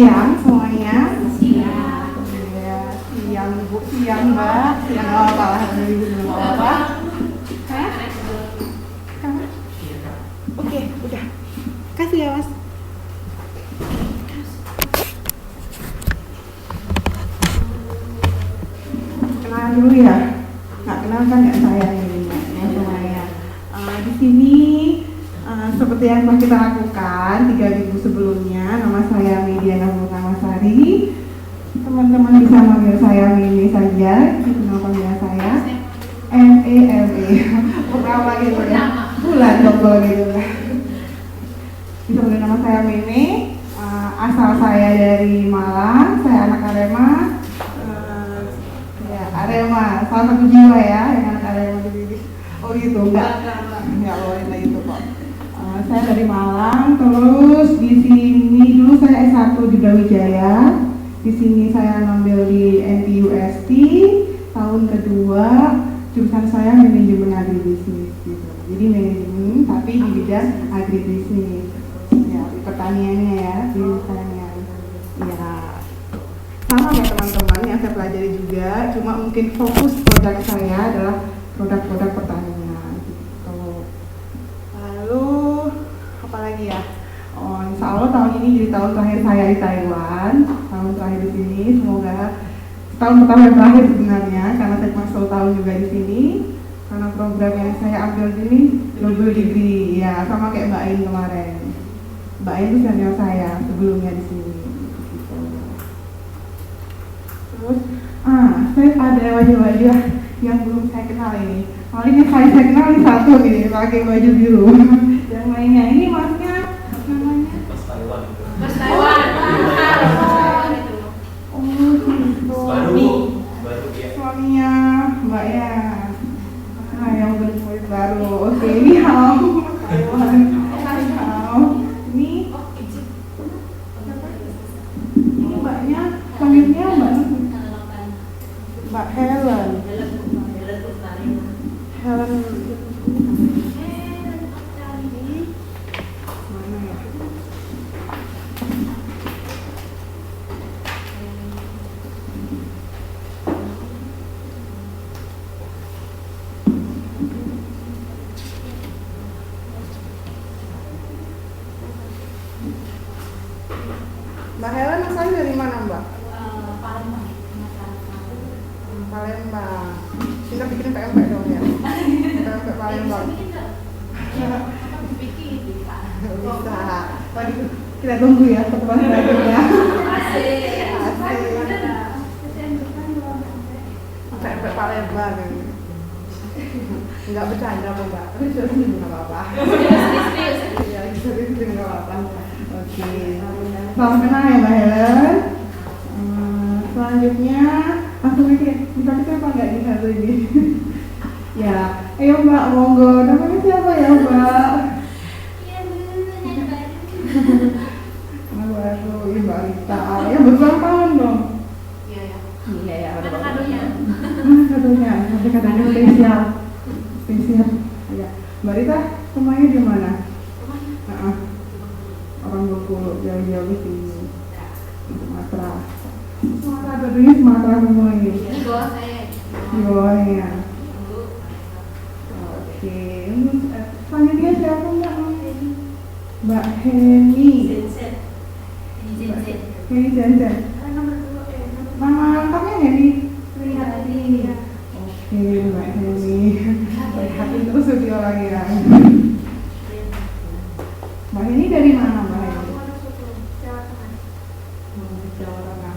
Siang semuanya. Siang. Ya, siang Bu, siang Mbak. Siang apa? Apa? Hah? Oke, udah. Kasih ya Mas. Kenalan dulu ya. Nggak kenal kan nggak saya ini, ya semuanya. Di sini seperti yang telah kita lakukan 3 minggu sebelumnya, nama saya Mediana Purnamasari. Teman-teman bisa manggil saya Mimi saja, kenal panggilan saya M.E. Purnama gitu ya, bulan double gitu lah. Bisa manggil nama saya Mimi. Asal saya dari Malang, saya anak Arema. Ya, Arema, salah satu jiwa ya, yang anak Arema jadi. Oh gitu, enggak boleh lah itu kok. Saya dari Malang, terus di sini dulu saya S1 di Brawijaya. Di sini saya ngambil di NTUST, tahun kedua jurusan saya manajemen agribisnis gitu. Jadi manajemen tapi di bidang agribisnis. Ya, di pertaniannya ya, di pertanian. Ya. Sama kayak teman-teman yang saya pelajari juga, cuma mungkin fokus produk saya adalah produk-produk pertanian gitu. Lalu apa lagi ya? Insya Allah tahun ini jadi tahun terakhir saya di Taiwan, tahun terakhir di sini. Semoga tahun pertama yang terakhir sebenarnya, karena saya cuma 10 tahun juga di sini. Karena program yang saya ambil di sini double degree, ya sama kayak Mbak Ain kemarin. Mbak Ain itu senior saya sebelumnya di sini. Gitu. Terus, saya ada wajah-wajah yang belum saya kenal ini. Paling yang saya kenal ini satu nih, pakai baju biru. Yang lainnya ini masnya namanya Mas Taiwan itu. Mas Taiwan. Oh gitu. Baru ya. Suaminya Mbak ya. Yang murid baru. Oke, ini hao. Taiwan. Hao. Ini Mbaknya, panggilnya Mbak Helen. Helen. Mana ya? Mbak Helen asalnya dari mana Mbak? Palembang. Kita bikin PMP dong ya. PMP Palembang. Bisa. Waduh, kita tunggu ya pertemuan selanjutnya. Asik. PMP Palembang. Enggak bercanda kok Mbak. Tapi serius nggak apa-apa. Ya, serius nggak apa-apa. Oke. Salam kenal ya Mbak Helen. Selanjutnya langsung aja. Tapi siapa nggak di satu ini? Ya, ayo Mbak, monggo. Namanya siapa ya Mbak? Nama baru, Mbak Rita. Ya berulang tahun dong. Iya ya, ada kadonya. Kadonya, ada kadonya spesial. Ya, Mbak Rita, rumahnya di mana? Orang Bengkulu, jauh-jauh di sini. Sumatera. Sumatera dua-duanya Sumatera semua ini. Di bawah saya. Di bawahnya. Oke. Selanjutnya siapa Mbak? Mbak Heni. Heni Jensen. Nama lengkapnya Heni? Oke, Mbak Heni. Perhatian terus video lagi ya. Mbak Heni dari mana Mbak Heni? Jawa Tengah.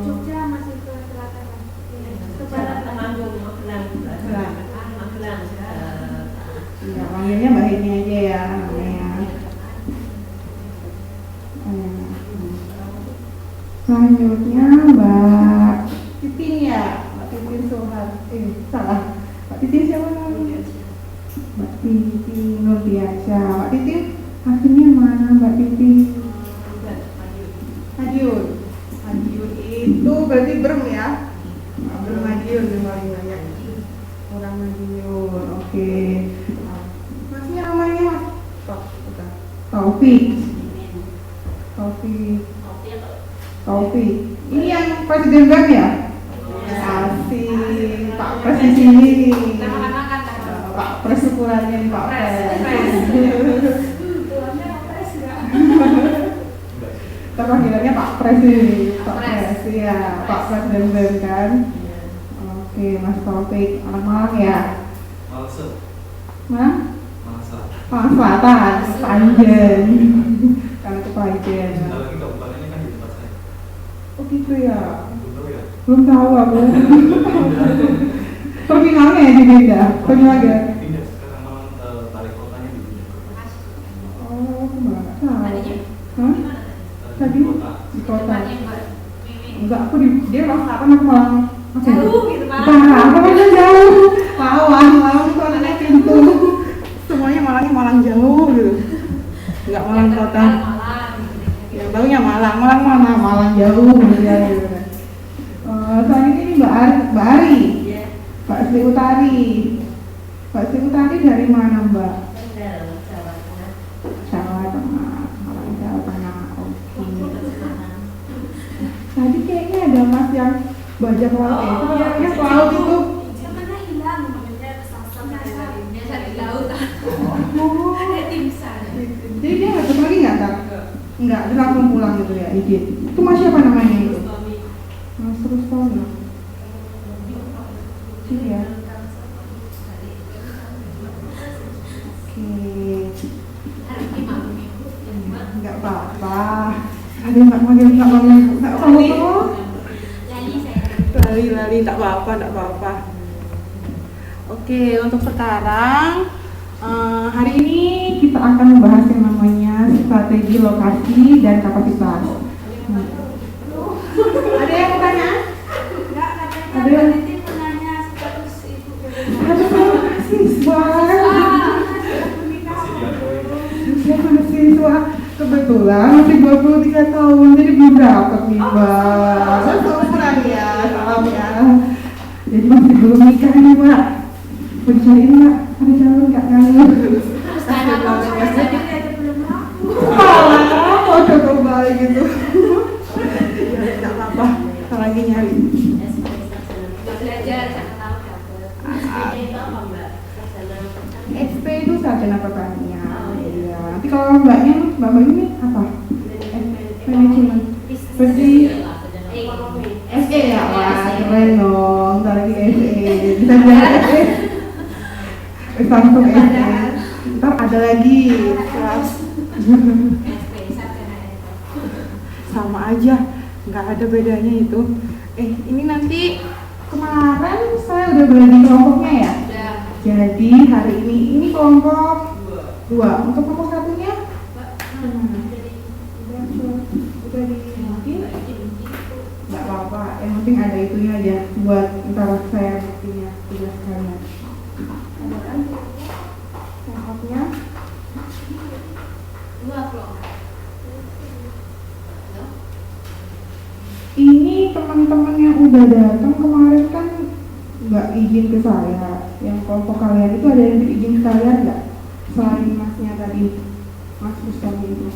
Jogja masih ke selatan. Ke barat Magelang. Iya, panggilnya Mbak Heni aja ya namanya. Selanjutnya Mbak Titin ya, Mbak Titin Sohan. Salah. Mbak Titin siapa namanya? Mbak Titin Nurdiansyah. Mbak Titin aslinya mana Mbak Titin? Madiun. Madiun itu berarti Brem ya? Brem Madiun yang paling banyak. Orang Madiun, oke. Masnya namanya Mas? Taufik. Taufik. Ini yang presiden BEM ya? Asik, Pak Pres di sini. Pak Pres ukurannya nih, Pak Pres. Kita panggilannya Pak Pres ini, Pak Pres, iya, Pak Presiden BEM kan. Oke, Mas Taufik, anak Malang ya? Malang Selatan, Panjen. Karena itu Panjen. Sebentar lagi kabupatennya kan di tempat saya. Oh gitu ya? Belum tahu ya? Belum tahu aku. Terminalnya ya dipindah, terminalnya. Pindah sekarang malah balik kotanya dipindah. Oh, aku nggak tahu. Hah? Tadi di kota. Enggak, aku dia orang selatan, aku malah Jauh gitu, Pak. Apa aja jauh. Malang itu anaknya pintu. Semuanya Malang jauh gitu. Enggak Malang kota. Yang tahunya Malang mana? Malang jauh gitu ya. Selanjutnya ini Mbak Ari. Mbak Sri Utari. Mbak Sri Utari dari mana, Mbak? Jawa Tengah. Malang Jawa Tengah. Oke. Tadi kayaknya ada Mas yang bajak laut ya. Itu namanya laut itu. Namanya hilang, namanya kesasar. Biasa di laut. Oh. Ada timsar. Jadi dia nggak lagi nggak tak? Nggak, dia langsung pulang gitu ya, izin. Itu Mas siapa namanya itu? Mas Rustami. Iya. Oke. Nggak apa-apa. Ada nggak manggil nggak apa-apa. Lali, tak apa-apa. Oke, untuk sekarang hari ini kita akan membahas yang namanya strategi lokasi dan kapasitas. Ada yang mau tanya? Enggak, katanya Ada. Mbak Titi menanya status ibu Mahasiswa. Usia mahasiswa. Kebetulan masih 23 tahun, jadi belum dapat nih, Mbak. Seumuran ya, salam ya. Jadi masih belum nikah nih, Mbak. Mau dicariin, Mbak? Ada calon nggak nganggur? Malah, mau coba gitu. Ya, nggak apa-apa. Kita lagi nyari. belajar, jangan tahu dapat. SP itu sarjana pertanian. Iya. Nanti kalau mbaknya ini apa? Manajemen. Berarti SE ya, wah keren dong. Ntar lagi SE. Bisa belajar SE. Langsung SE. Ntar ada lagi kelas. Sama aja, nggak ada bedanya itu. Ini nanti kemarin saya udah bagi kelompoknya ya. Jadi hari ini kelompok 2. Untuk kelompok satunya udah dimasukin. Nggak apa-apa, yang penting ada itunya aja buat ntar saya buktinya tugas kalian. Ada kan kelompoknya? 2 kelompok. Ini teman-teman yang udah datang kemarin kan nggak izin ke saya. Yang kelompok kalian itu ada yang izin ke kalian nggak? Selain masnya tadi, Mas Rustami itu.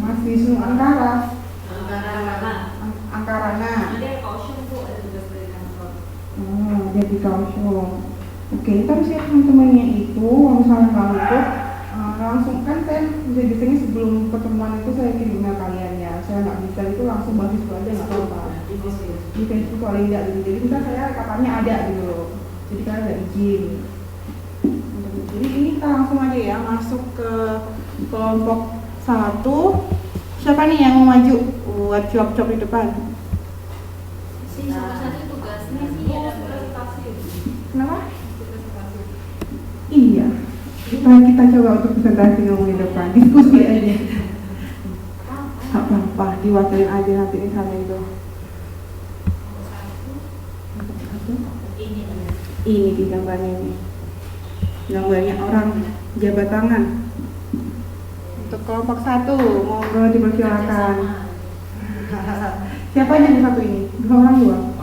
Mas Wisnu Angkara. Angkarana. Jadi kausung. Oke, ntar siap teman-temannya itu, kalau misalnya nggak ikut, langsung kan saya biasanya sebelum pertemuan itu saya kirim email kalian ya. Saya nggak bisa itu langsung basis aja nggak apa-apa. Di Facebook paling tidak gitu. Jadi kita saya rekapannya ada gitu loh. Jadi kalian nggak izin. Jadi ini kita langsung aja ya masuk ke kelompok 1. Siapa nih yang mau maju buat cop-cop di depan? Kenapa? Iya. Kita coba untuk presentasi ngomong di depan, diskusi aja. Apa-apa, diwakilin aja nanti misalnya itu. Ini di gambarnya ini. Gambarnya orang jabat tangan. Untuk kelompok 1, monggo dipersilakan. Siapa aja yang satu ini? 2 orang 2?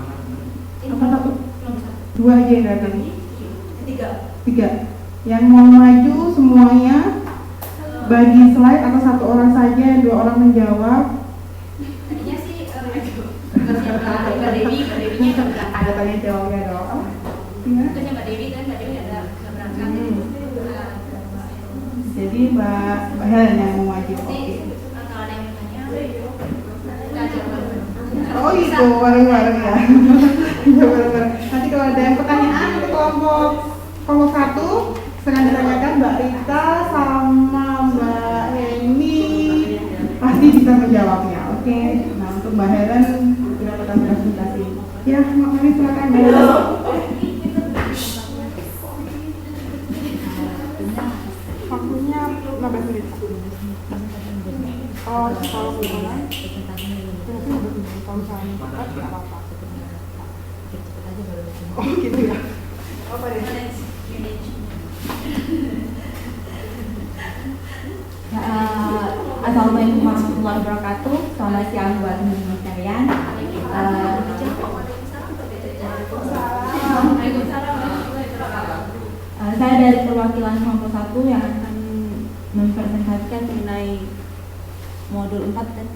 Apa 1? 2 aja yang datang. 3. Yang mau maju semuanya bagi slide atau satu orang saja, 2 orang menjawab. Tadinya sih Mbak Dewi-nya udah berangkat. Ada tanya jawabnya dong. Gimana? Bukannya Mbak Dewi kan, Mbak Dewi ada berangkat. Jadi Mbak Helen yang mau maju. Jadi kalau ada yang bertanya, kita jawab. Oh itu bareng-bareng ya. Iya bareng-bareng. Nanti kalau ada yang pertanyaan untuk kelompok 1 sedang ditanyakan Mbak Rita sama Mbak Heni pasti bisa menjawabnya. Oke. Nah untuk Mbak Helen silakan presentasi. Ya, makanya silakan Mbak Helen. Waktunya 15 menit. Oh, kalau bukan kalau misalnya cepat nggak apa-apa. Oh gitu ya. Apa deh? Assalamualaikum warahmatullahi wabarakatuh. Selamat siang buat teman-teman sekalian. Saya dari perwakilan kelompok 1 yang akan mempresentasikan mengenai modul 4 dan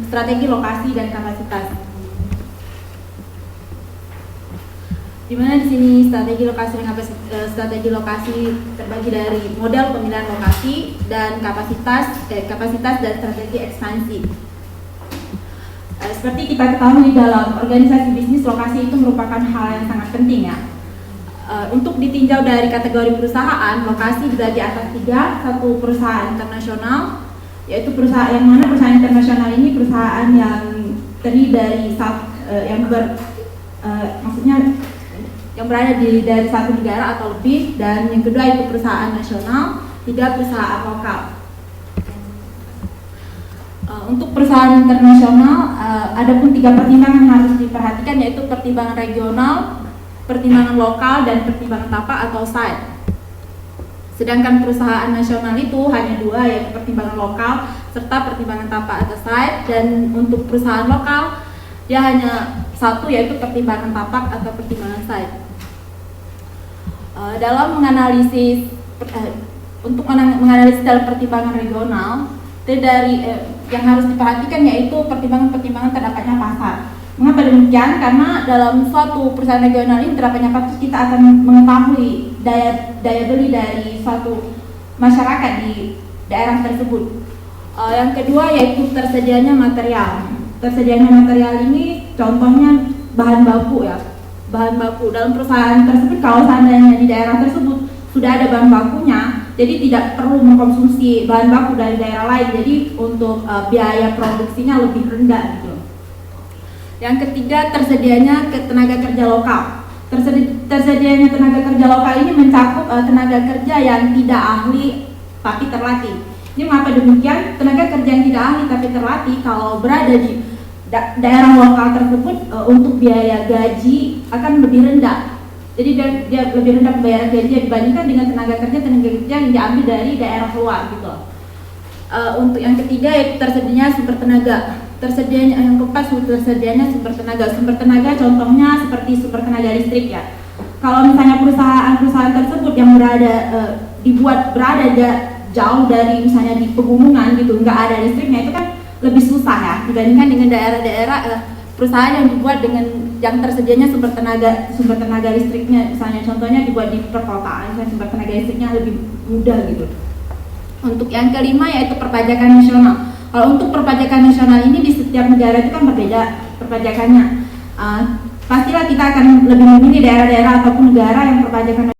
strategi lokasi dan kapasitas. Di mana di sini strategi lokasi terbagi dari model pemilihan lokasi dan kapasitas dan strategi ekspansi. Seperti kita ketahui dalam organisasi bisnis, lokasi itu merupakan hal yang sangat penting ya. Untuk ditinjau dari kategori perusahaan, lokasi dibagi atas 3. Satu perusahaan internasional, yaitu perusahaan yang mana perusahaan internasional ini perusahaan yang terdiri dari yang berada dari satu negara atau lebih, dan yang kedua itu perusahaan nasional, 3 perusahaan lokal. Untuk perusahaan internasional, ada pun 3 pertimbangan yang harus diperhatikan, yaitu pertimbangan regional, pertimbangan lokal, dan pertimbangan tapak atau site. Sedangkan perusahaan nasional itu hanya 2, yaitu pertimbangan lokal serta pertimbangan tapak atau site, dan untuk perusahaan lokal dia hanya 1, yaitu pertimbangan tapak atau pertimbangan site. Dalam menganalisis dalam pertimbangan regional, yang harus diperhatikan yaitu pertimbangan terdapatnya pasar. Mengapa demikian? Karena dalam suatu perusahaan regional ini terdapatnya pasar, kita akan mengetahui daya beli dari suatu masyarakat di daerah tersebut. Yang kedua yaitu tersedianya material. Tersedianya material ini contohnya bahan baku ya. Bahan baku dalam perusahaan tersebut, kalau seandainya di daerah tersebut sudah ada bahan bakunya, jadi tidak perlu mengkonsumsi bahan baku dari daerah lain, jadi untuk biaya produksinya lebih rendah gitu. Yang ketiga, tersedianya tenaga kerja lokal. Tersedianya tenaga kerja lokal ini mencakup tenaga kerja yang tidak ahli tapi terlatih. Ini mengapa demikian? Tenaga kerja yang tidak ahli tapi terlatih kalau berada di daerah lokal tersebut, untuk biaya gaji akan lebih rendah. Jadi dia lebih rendah pembayaran gaji dibandingkan dengan tenaga kerja yang diambil dari daerah luar gitu. Untuk yang ketiga yaitu tersedianya sumber tenaga. Yang keempat tersedianya sumber tenaga. Sumber tenaga contohnya seperti sumber tenaga listrik ya. Kalau misalnya perusahaan tersebut yang berada jauh dari misalnya di pegunungan gitu, nggak ada listriknya, itu kan lebih susah ya dibandingkan dengan daerah-daerah perusahaan yang dibuat dengan yang tersedianya sumber tenaga listriknya, misalnya contohnya dibuat di perkotaan, misalnya sumber tenaga listriknya lebih mudah gitu. Untuk yang kelima yaitu perpajakan nasional. Kalau untuk perpajakan nasional ini di setiap negara itu kan berbeda perpajakannya. Pastilah kita akan lebih memilih daerah-daerah ataupun negara yang perpajakan